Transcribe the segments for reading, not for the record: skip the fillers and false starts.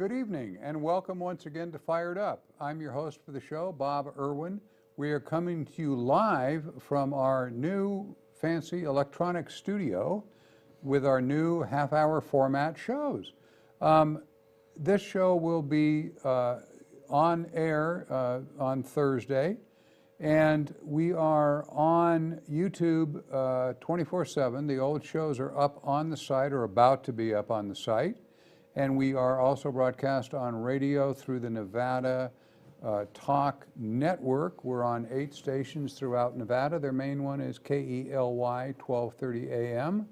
Good evening and welcome once again to Fired Up. I'm your host for the show, Bob Irwin. We are coming to you live from our new fancy electronic studio with our new half-hour format shows. This show will be on air on Thursday, and we are on YouTube 24/7. The old shows are up on the site or about to be up on the site. And we are also broadcast on radio through the Nevada Talk Network. We're on 8 stations throughout Nevada. Their main one is KELY 1230 AM.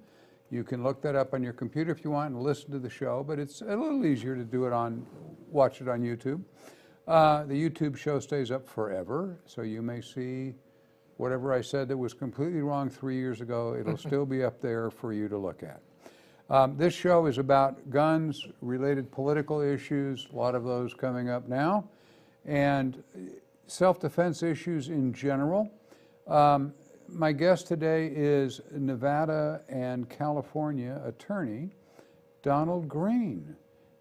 You can look that up on your computer if you want and listen to the show, but it's a little easier to do it watch it on YouTube. The YouTube show stays up forever, so you may see whatever I said that was completely wrong 3 years ago. It'll still be up there for you to look at. This show is about guns, related political issues, a lot of those coming up now, and self-defense issues in general. My guest today is Nevada and California attorney Donald Greene.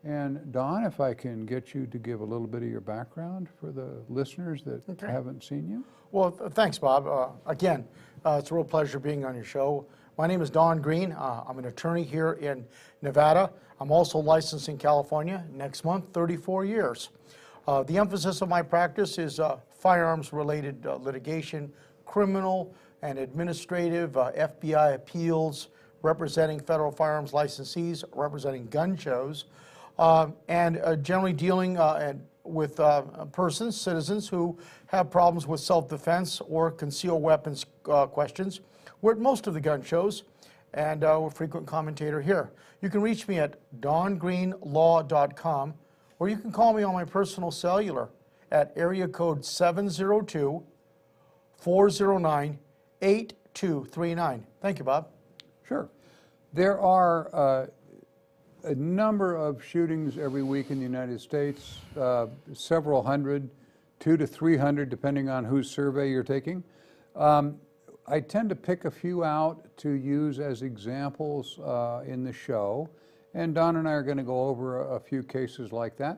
And Don, if I can get you to give a little bit of your background for the listeners that haven't seen you. Well, thanks, Bob. Again, it's a real pleasure being on your show. My name is Don Greene. I'm an attorney here in Nevada. I'm also licensed in California next month, 34 years. The emphasis of my practice is firearms-related litigation, criminal and administrative, FBI appeals, representing federal firearms licensees, representing gun shows, and generally dealing with persons, citizens who have problems with self-defense or concealed weapons questions. We're at most of the gun shows, and we're a frequent commentator here. You can reach me at dongreenlaw.com, or you can call me on my personal cellular at area code 702-409-8239. Thank you, Bob. Sure. There are a number of shootings every week in the United States, several hundred, 200 to 300, depending on whose survey you're taking. I tend to pick a few out to use as examples in the show, and Don and I are going to go over a few cases like that.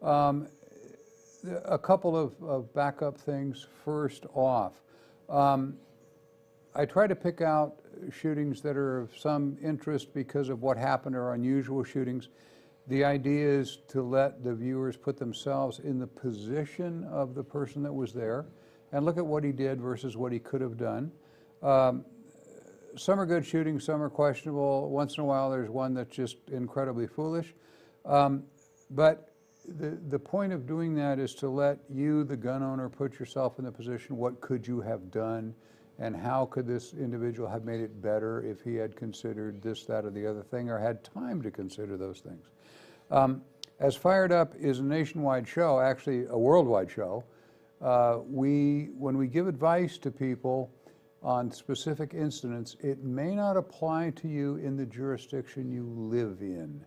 A couple of backup things. First off, I try to pick out shootings that are of some interest because of what happened or unusual shootings. The idea is to let the viewers put themselves in the position of the person that was there and look at what he did versus what he could have done. Some are good shootings, some are questionable. Once in a while there's one that's just incredibly foolish. But the point of doing that is to let you, the gun owner, put yourself in the position, what could you have done and how could this individual have made it better if he had considered this, that, or the other thing, or had time to consider those things. As Fired Up is a nationwide show, actually a worldwide show, when we give advice to people on specific incidents, it may not apply to you in the jurisdiction you live in.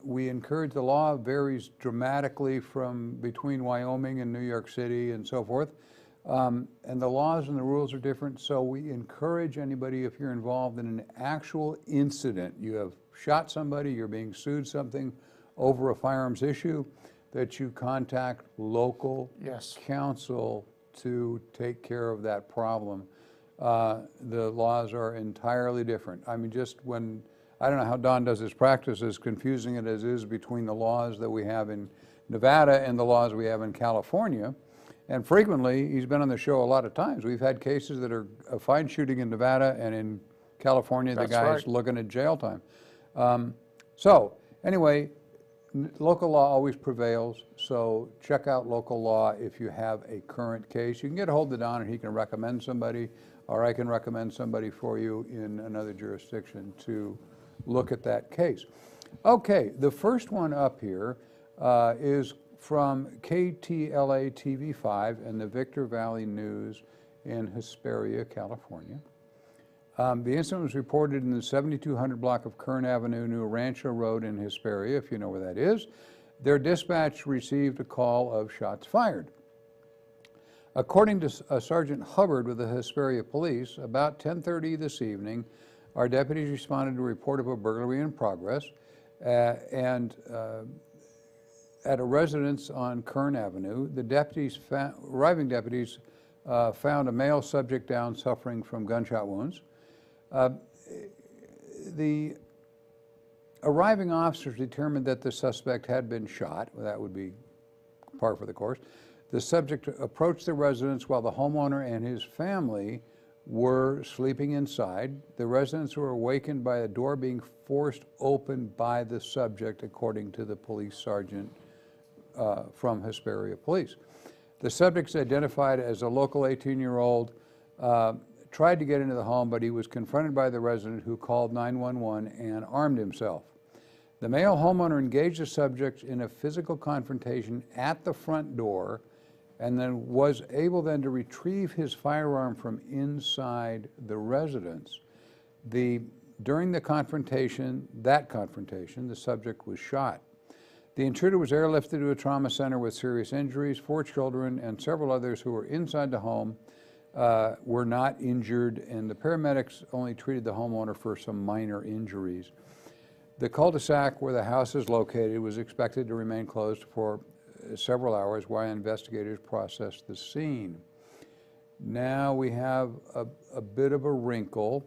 We encourage, the law varies dramatically from between Wyoming and New York City and so forth. And the laws and the rules are different, so we encourage anybody, if you're involved in an actual incident, you have shot somebody, you're being sued something over a firearms issue, that you contact local counsel to take care of that problem. The laws are entirely different. I mean, I don't know how Don does his practice, as confusing it as is between the laws that we have in Nevada and the laws we have in California. And frequently, he's been on the show a lot of times. We've had cases that are a fine shooting in Nevada, and in California, the guy's looking at jail time. So anyway, local law always prevails, so check out local law if you have a current case. You can get a hold of Don and he can recommend somebody, or I can recommend somebody for you in another jurisdiction to look at that case. Okay, the first one up here is from KTLA TV5 and the Victor Valley News in Hesperia, California. The incident was reported in the 7200 block of Kern Avenue, New Rancho Road in Hesperia, if you know where that is. Their dispatch received a call of shots fired. According to Sergeant Hubbard with the Hesperia Police, about 10:30 this evening, our deputies responded to a report of a burglary in progress, and at a residence on Kern Avenue. The arriving deputies found a male subject down suffering from gunshot wounds. The arriving officers determined that the suspect had been shot. Well, that would be par for the course. The subject approached the residence while the homeowner and his family were sleeping inside. The residents were awakened by a door being forced open by the subject, according to the police sergeant from Hesperia Police. The subject is identified as a local 18-year-old, tried to get into the home, but he was confronted by the resident who called 911 and armed himself. The male homeowner engaged the subject in a physical confrontation at the front door and then was able then to retrieve his firearm from inside the residence. During the confrontation, the subject was shot. The intruder was airlifted to a trauma center with serious injuries. 4 children and several others who were inside the home were not injured, and the paramedics only treated the homeowner for some minor injuries. The cul-de-sac where the house is located was expected to remain closed for several hours while investigators processed the scene. Now we have a bit of a wrinkle.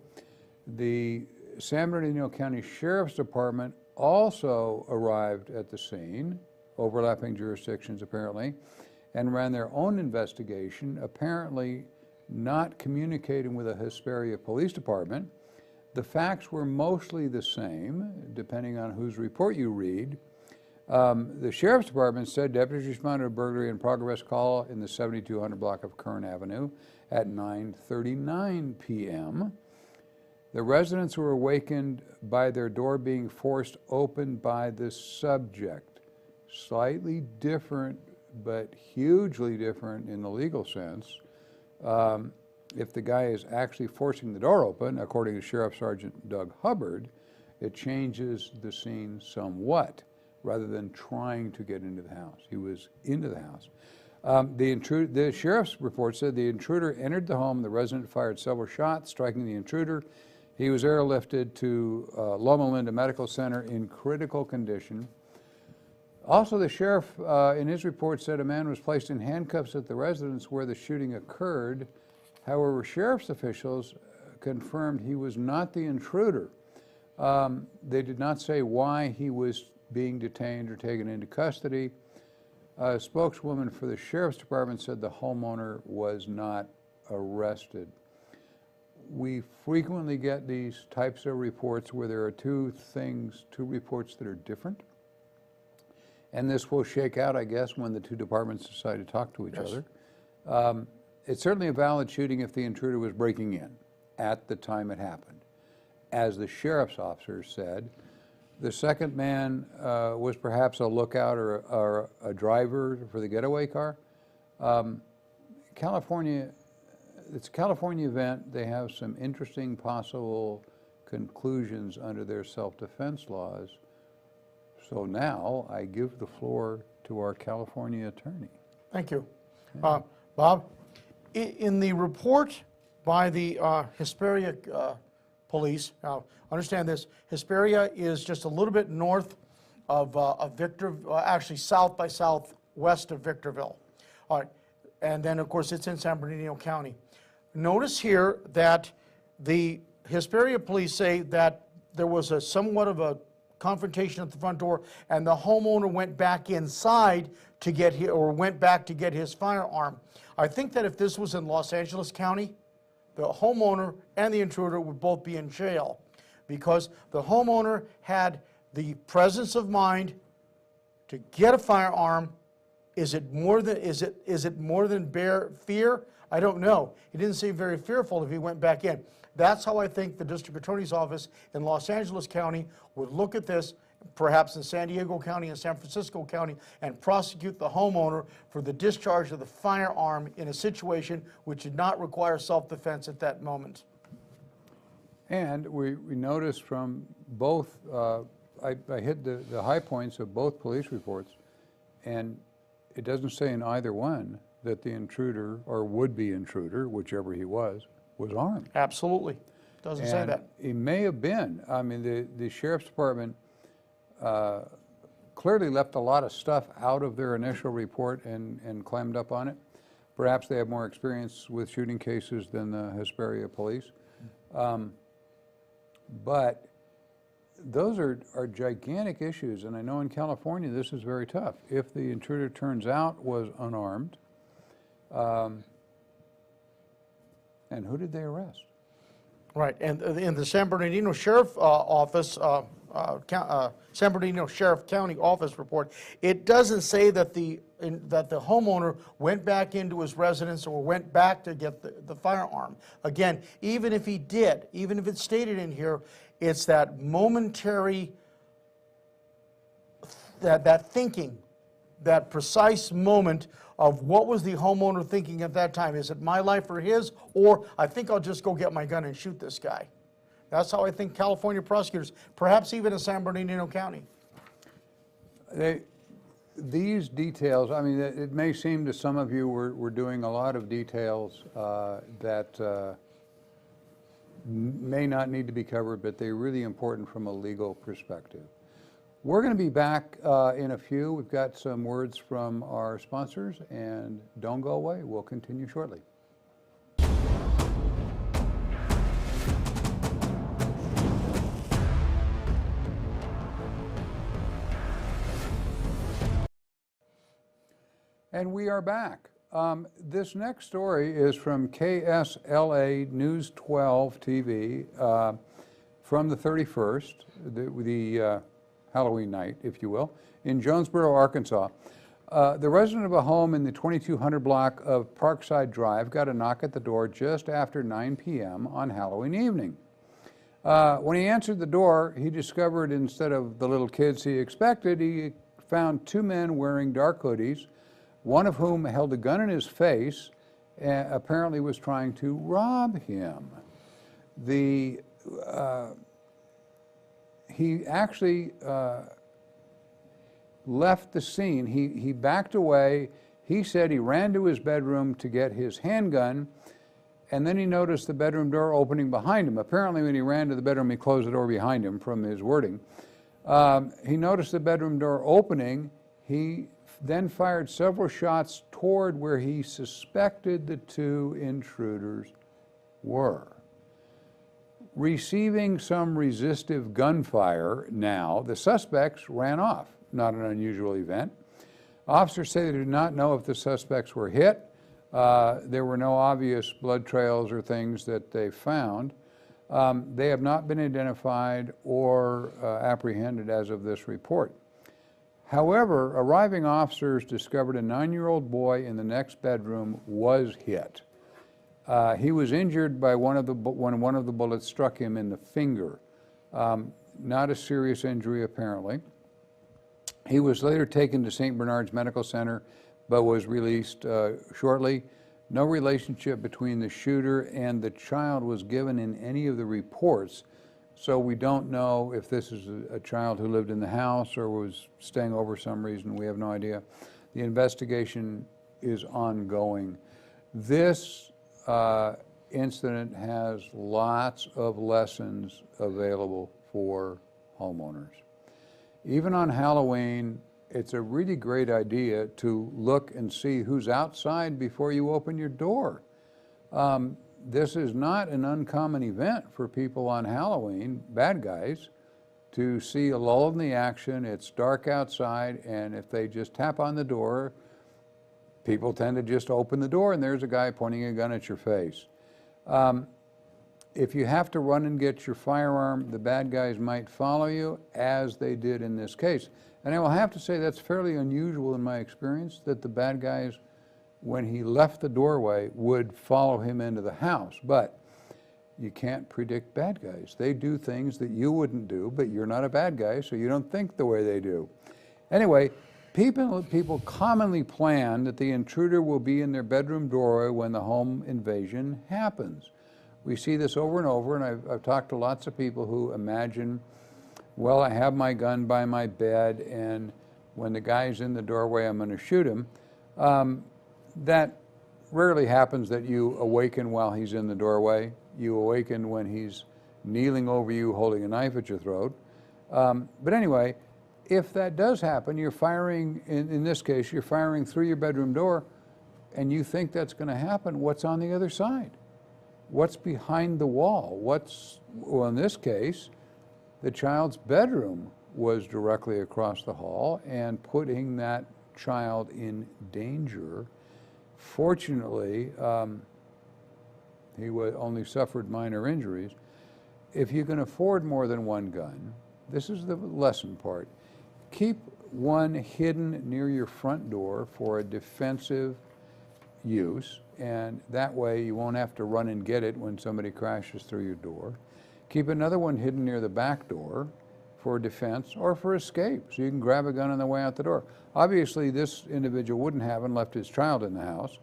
The San Bernardino County Sheriff's Department also arrived at the scene, overlapping jurisdictions apparently, and ran their own investigation, apparently not communicating with the Hesperia Police Department. The facts were mostly the same, depending on whose report you read. The Sheriff's Department said deputies responded to a burglary in progress call in the 7200 block of Kern Avenue at 9:39 p.m. The residents were awakened by their door being forced open by the subject. Slightly different, but hugely different in the legal sense. If the guy is actually forcing the door open, according to Sheriff Sergeant Doug Hubbard, it changes the scene somewhat, rather than trying to get into the house. He was into the house. The sheriff's report said the intruder entered the home. The resident fired several shots, striking the intruder. He was airlifted to Loma Linda Medical Center in critical condition. Also, the sheriff in his report said a man was placed in handcuffs at the residence where the shooting occurred. However, sheriff's officials confirmed he was not the intruder. They did not say why he was being detained or taken into custody. A spokeswoman for the Sheriff's Department said the homeowner was not arrested. We frequently get these types of reports where there are two reports that are different. And this will shake out, I guess, when the two departments decide to talk to each other. It's certainly a valid shooting if the intruder was breaking in at the time it happened. As the sheriff's officer said, the second man was perhaps a lookout or a driver for the getaway car. California, it's a California event. They have some interesting possible conclusions under their self-defense laws. So now I give the floor to our California attorney. Thank you. Bob, in the report by the Hesperia Police, now understand this, Hesperia is just a little bit north of actually south by southwest of Victorville. All right, and then of course it's in San Bernardino County. Notice here that the Hesperia Police say that there was somewhat of a confrontation at the front door, and the homeowner went back inside to get his firearm. I think that if this was in Los Angeles County, the homeowner and the intruder would both be in jail, because the homeowner had the presence of mind to get a firearm. Is it more than bare fear? I don't know. He didn't seem very fearful if he went back in. That's how I think the district attorney's office in Los Angeles County would look at this, perhaps in San Diego County and San Francisco County, and prosecute the homeowner for the discharge of the firearm in a situation which did not require self-defense at that moment. And we noticed from both, I hit the high points of both police reports, and it doesn't say in either one that the intruder or would-be intruder, whichever he was armed. Absolutely. Doesn't say that. He may have been. I mean, the Sheriff's Department clearly left a lot of stuff out of their initial report and clammed up on it. Perhaps they have more experience with shooting cases than the Hesperia police. But those are gigantic issues, and I know in California this is very tough. If the intruder turns out was unarmed, and who did they arrest? Right, and in the San Bernardino Sheriff Office, San Bernardino Sheriff County Office report, it doesn't say that the homeowner went back into his residence or went back to get the firearm. Again, even if he did, even if it's stated in here, it's that momentary, that thinking, that precise moment of what was the homeowner thinking at that time. Is it my life or his? Or I think I'll just go get my gun and shoot this guy. That's how I think California prosecutors, perhaps even in San Bernardino County. These details, I mean, it may seem to some of you we're doing a lot of details that may not need to be covered, but they're really important from a legal perspective. We're going to be back in a few. We've got some words from our sponsors, and don't go away. We'll continue shortly. And we are back. This next story is from KSLA News 12 TV from the 31st, the Halloween night, if you will, in Jonesboro, Arkansas. The resident of a home in the 2200 block of Parkside Drive got a knock at the door just after 9 p.m. on Halloween evening. When he answered the door, he discovered instead of the little kids he expected, he found two men wearing dark hoodies, one of whom held a gun in his face and apparently was trying to rob him. He actually left the scene. He backed away. He said he ran to his bedroom to get his handgun, and then he noticed the bedroom door opening behind him. Apparently when he ran to the bedroom, he closed the door behind him from his wording. He noticed the bedroom door opening. He then fired several shots toward where he suspected the two intruders were. Receiving some resistive gunfire now, the suspects ran off. Not an unusual event. Officers say they do not know if the suspects were hit. There were no obvious blood trails or things that they found. They have not been identified or apprehended as of this report. However, arriving officers discovered a 9-year-old boy in the next bedroom was hit. He was injured by when one of the bullets struck him in the finger. Not a serious injury, apparently. He was later taken to St. Bernard's Medical Center, but was released shortly. No relationship between the shooter and the child was given in any of the reports, so we don't know if this is a child who lived in the house or was staying over some reason. We have no idea. The investigation is ongoing. This incident has lots of lessons available for homeowners. Even on Halloween, it's a really great idea to look and see who's outside before you open your door. This is not an uncommon event for people on Halloween, bad guys, to see a lull in the action. It's dark outside, and if they just tap on the door, people tend to just open the door and there's a guy pointing a gun at your face. If you have to run and get your firearm, the bad guys might follow you, as they did in this case. And I will have to say that's fairly unusual in my experience, that the bad guys, when he left the doorway, would follow him into the house. But you can't predict bad guys. They do things that you wouldn't do, but you're not a bad guy, so you don't think the way they do. Anyway, people commonly plan that the intruder will be in their bedroom doorway when the home invasion happens. We see this over and over, and I've talked to lots of people who imagine, well, I have my gun by my bed, and when the guy's in the doorway, I'm going to shoot him. That rarely happens that you awaken while he's in the doorway. You awaken when he's kneeling over you, holding a knife at your throat. But anyway, if that does happen, you're firing, in this case, you're firing through your bedroom door, and you think that's going to happen, what's on the other side? What's behind the wall? Well, in this case, the child's bedroom was directly across the hall and putting that child in danger. Fortunately, he only suffered minor injuries. If you can afford more than one gun, this is the lesson part. Keep one hidden near your front door for a defensive use, and that way you won't have to run and get it when somebody crashes through your door. Keep another one hidden near the back door for defense or for escape, so you can grab a gun on the way out the door. Obviously, this individual wouldn't have and left his child in the house,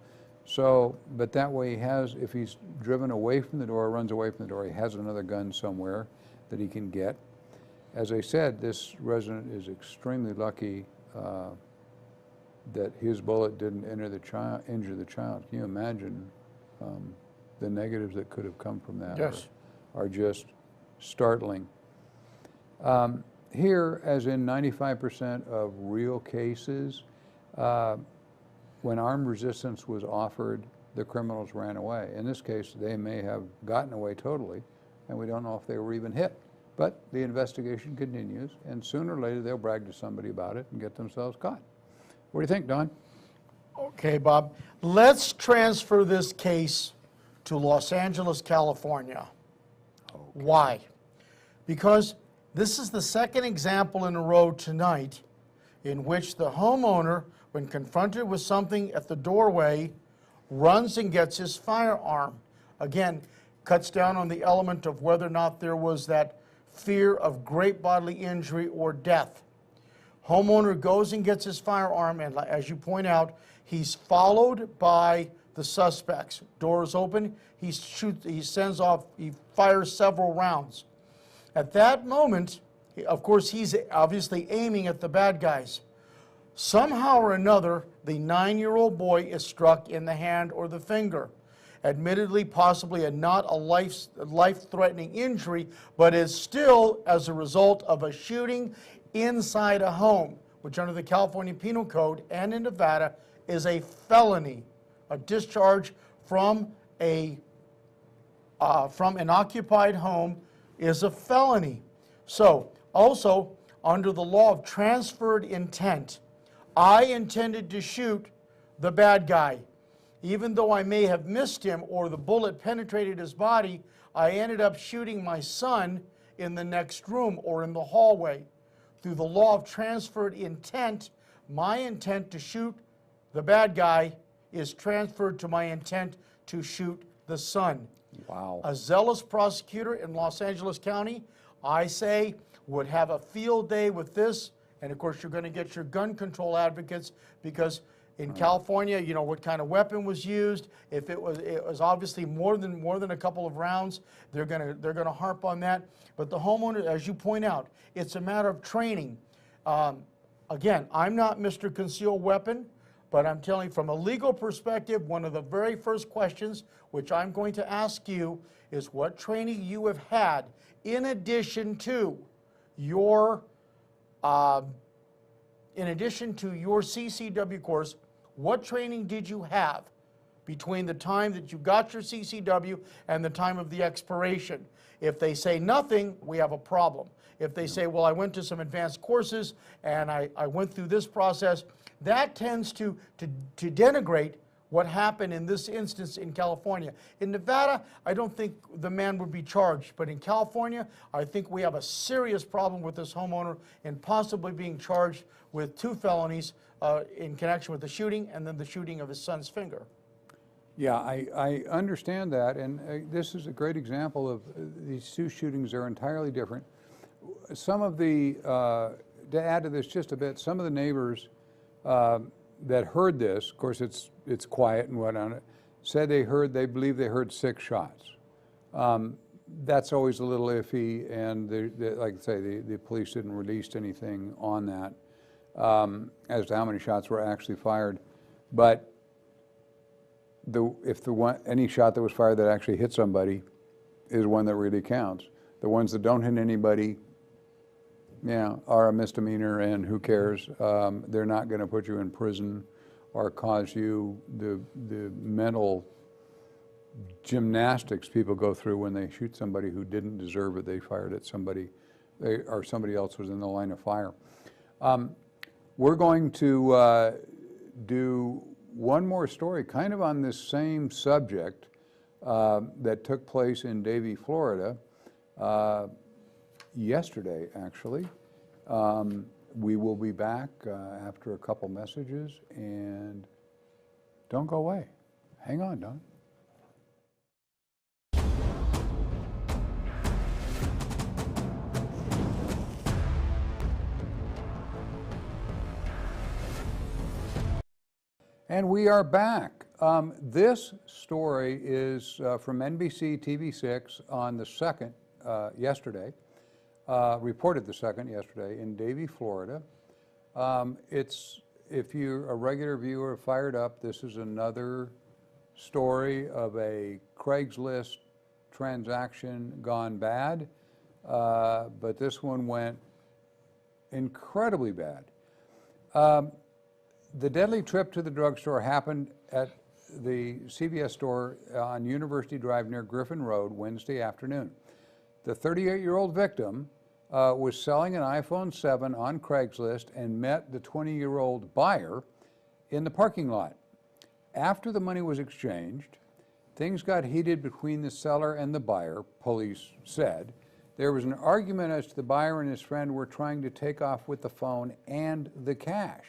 so, but that way he has, if he's driven away from the door, runs away from the door, he has another gun somewhere that he can get. As I said, this resident is extremely lucky that his bullet didn't injure the child. Can you imagine the negatives that could have come from that? Yes. Are just startling. Here, as in 95% of real cases, when armed resistance was offered, the criminals ran away. In this case, they may have gotten away totally, and we don't know if they were even hit. But the investigation continues, and sooner or later they'll brag to somebody about it and get themselves caught. What do you think, Don? Okay, Bob. Let's transfer this case to Los Angeles, California. Okay. Why? Because this is the second example in a row tonight in which the homeowner, when confronted with something at the doorway, runs and gets his firearm. Again, cuts down on the element of whether or not there was that fear of great bodily injury or death. Homeowner goes and gets his firearm, and as you point out, he's followed by the suspects. Door is open, he fires several rounds. At that moment, of course, he's obviously aiming at the bad guys. Somehow or another, the 9-year-old boy is struck in the hand or the finger. Admittedly, possibly not a life-threatening injury, but is still as a result of a shooting inside a home, which under the California Penal Code and in Nevada is a felony. A discharge from an occupied home is a felony. So, also, under the law of transferred intent, I intended to shoot the bad guy. Even though I may have missed him or the bullet penetrated his body, I ended up shooting my son in the next room or in the hallway. Through the law of transferred intent, my intent to shoot the bad guy is transferred to my intent to shoot the son. Wow. A zealous prosecutor in Los Angeles County, I say, would have a field day with this. And of course, you're going to get your gun control advocates because in California, you know what kind of weapon was used. If it was obviously more than a couple of rounds, they're gonna harp on that. But the homeowner, as you point out, it's a matter of training. Again, I'm not Mr. Concealed Weapon, but I'm telling you from a legal perspective, one of the very first questions which I'm going to ask you is what training you have had in addition to your CCW course. What training did you have between the time that you got your CCW and the time of the expiration? If they say nothing, we have a problem. If they say, well, I went to some advanced courses and I went through this process, that tends to denigrate what happened in this instance in California. In Nevada, I don't think the man would be charged, but in California, I think we have a serious problem with this homeowner and possibly being charged with 2 felonies in connection with the shooting and then the shooting of his son's finger. Yeah, I understand that, and this is a great example of these 2 shootings are entirely different. Some of the, to add to this just a bit, some of the neighbors that heard this, of course it's quiet and whatnot, said they believe they heard 6 shots. That's always a little iffy, and like I say, the police didn't release anything on that as to how many shots were actually fired. But any shot that was fired that actually hit somebody is one that really counts. The ones that don't hit anybody, Yeah, are a misdemeanor, and who cares? They're not going to put you in prison or cause you the mental gymnastics people go through when they shoot somebody who didn't deserve it. They fired at somebody, or somebody else was in the line of fire. We're going to do one more story, kind of on this same subject, that took place in Davie, Florida, yesterday, actually. We will be back after a couple messages, and don't go away. Hang on, Don. And we are back. This story is from NBC TV6 on the 2nd, yesterday, reported the 2nd yesterday in Davie, Florida. If you're a regular viewer of Fired Up, this is another story of a Craigslist transaction gone bad, but this one went incredibly bad. The deadly trip to the drugstore happened at the CVS store on University Drive near Griffin Road Wednesday afternoon. The 38-year-old victim was selling an iPhone 7 on Craigslist and met the 20-year-old buyer in the parking lot. After the money was exchanged, things got heated between the seller and the buyer, police said. There was an argument as to the buyer and his friend were trying to take off with the phone and the cash.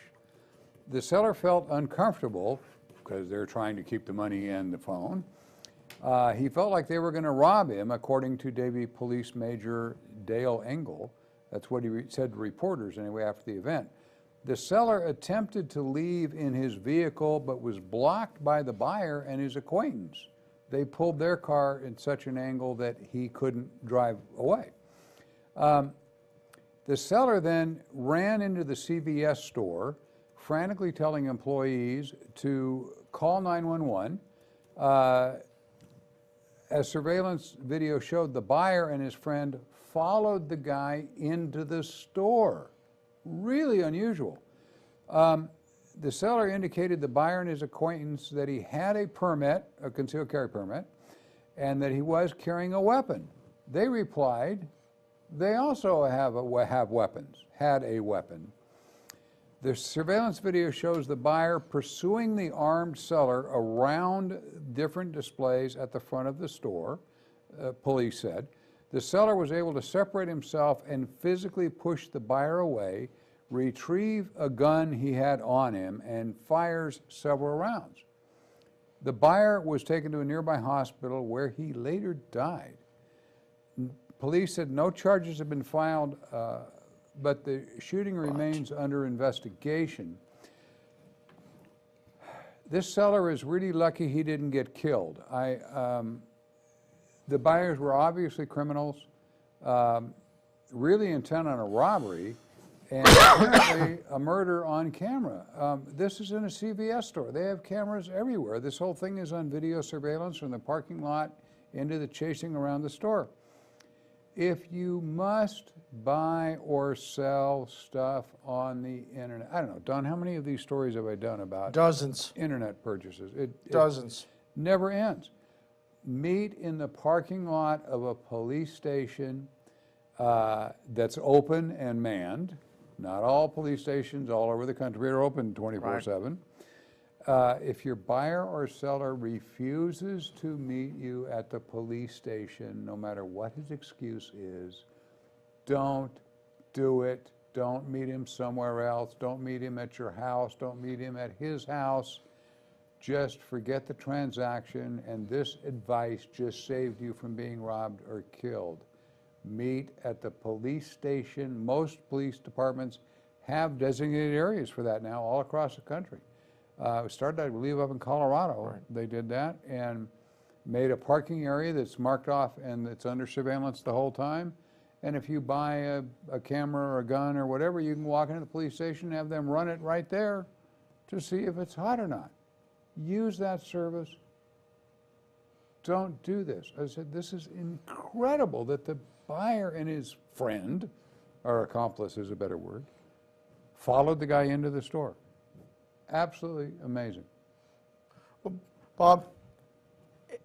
The seller felt uncomfortable because they're trying to keep the money and the phone. He felt like they were going to rob him, according to Davie Police Major Dale Engel. That's what he said to reporters anyway after the event. The seller attempted to leave in his vehicle but was blocked by the buyer and his acquaintance. They pulled their car in such an angle that he couldn't drive away. The seller then ran into the CVS store, frantically telling employees to call 911. As surveillance video showed, the buyer and his friend followed the guy into the store. Really unusual. The seller indicated the buyer and his acquaintance that he had a permit, a concealed carry permit, and that he was carrying a weapon. They replied, they also have weapons, had a weapon. The surveillance video shows the buyer pursuing the armed seller around different displays at the front of the store, police said. The seller was able to separate himself and physically push the buyer away, retrieve a gun he had on him, and fires several rounds. The buyer was taken to a nearby hospital where he later died. Police said no charges have been filed, but the shooting remains under investigation. This seller is really lucky he didn't get killed. The buyers were obviously criminals, really intent on a robbery, and apparently a murder on camera. This is in a CVS store. They have cameras everywhere. This whole thing is on video surveillance from the parking lot into the chasing around the store. If you must buy or sell stuff on the internet, I don't know, Don, how many of these stories have I done about Dozens. internet purchases? Dozens. Never ends. Meet in the parking lot of a police station that's open and manned. Not all police stations all over the country are open 24/7. If your buyer or seller refuses to meet you at the police station, no matter what his excuse is, don't do it. Don't meet him somewhere else. Don't meet him at your house. Don't meet him at his house. Just forget the transaction, and this advice just saved you from being robbed or killed. Meet at the police station. Most police departments have designated areas for that now all across the country. It started, I believe, up in Colorado. Right. They did that and made a parking area that's marked off and it's under surveillance the whole time. And if you buy a camera or a gun or whatever, you can walk into the police station and have them run it right there to see if it's hot or not. Use that service. Don't do this. I said, this is incredible that the buyer and his friend our accomplice is a better word, followed the guy into the store. Absolutely amazing. Bob,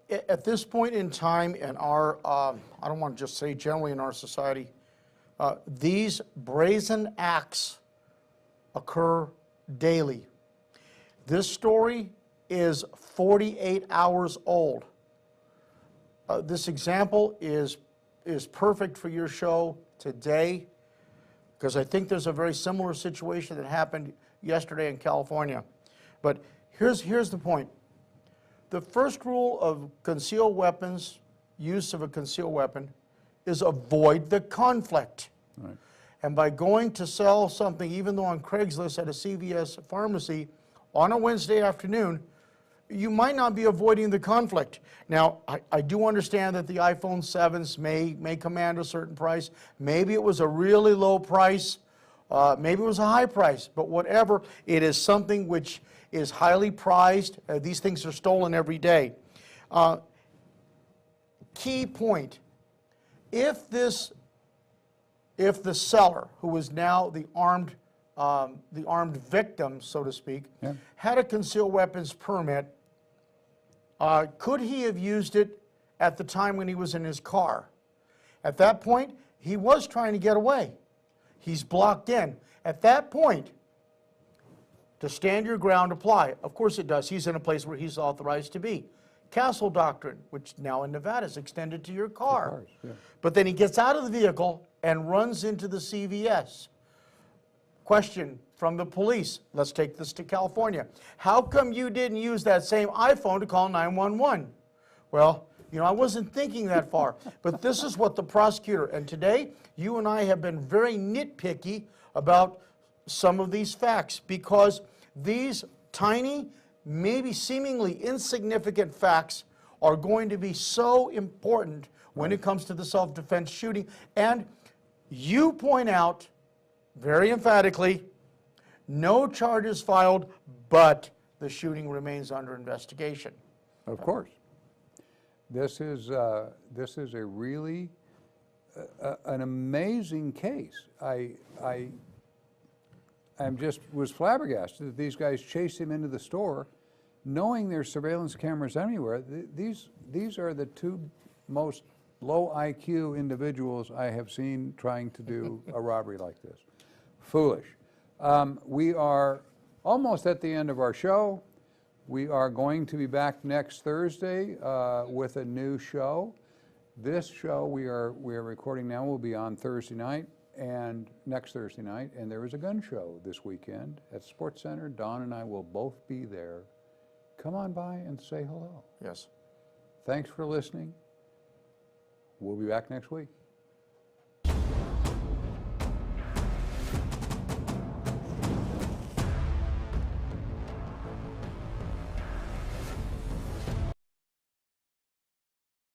at this point in time in our, I don't want to just say generally in our society, these brazen acts occur daily. This story is 48 hours old. This example is perfect for your show today, because I think there's a very similar situation that happened yesterday in California. But here's the point. The first rule of concealed weapons, use of a concealed weapon, is avoid the conflict. Right. And by going to sell something, even though on Craigslist at a CVS pharmacy on a Wednesday afternoon, you might not be avoiding the conflict. Now, I do understand that the iPhone 7s may command a certain price. Maybe it was a really low price. Maybe it was a high price. But whatever, it is something which is highly prized. These things are stolen every day. Key point, if the seller, who is now the armed victim, so to speak, Yeah. had a concealed weapons permit, could he have used it at the time when he was in his car? At that point, he was trying to get away. He's blocked in. At that point, to stand your ground, apply. Of course it does. He's in a place where he's authorized to be. Castle doctrine, which now in Nevada is extended to your car. Cars, yeah. But then he gets out of the vehicle and runs into the CVS. Question from the police. Let's take this to California. How come you didn't use that same iPhone to call 911? Well, I wasn't thinking that far. But this is what the prosecutor, and today you and I have been very nitpicky about some of these facts, because these tiny, maybe seemingly insignificant facts are going to be so important when it comes to the self-defense shooting. And you point out very emphatically, no charges filed, but the shooting remains under investigation. Of course. This is a really an amazing case. I'm just was flabbergasted that these guys chased him into the store, knowing there's surveillance cameras anywhere. These are the two most low IQ individuals I have seen trying to do a robbery like this. Foolish. We are almost at the end of our show. We are going to be back next Thursday with a new show. This show we are recording now will be on Thursday night and next Thursday night, and there is a gun show this weekend at Sports Center. Don and I will both be there. Come on by and say hello. Yes. Thanks for listening. We'll be back next week.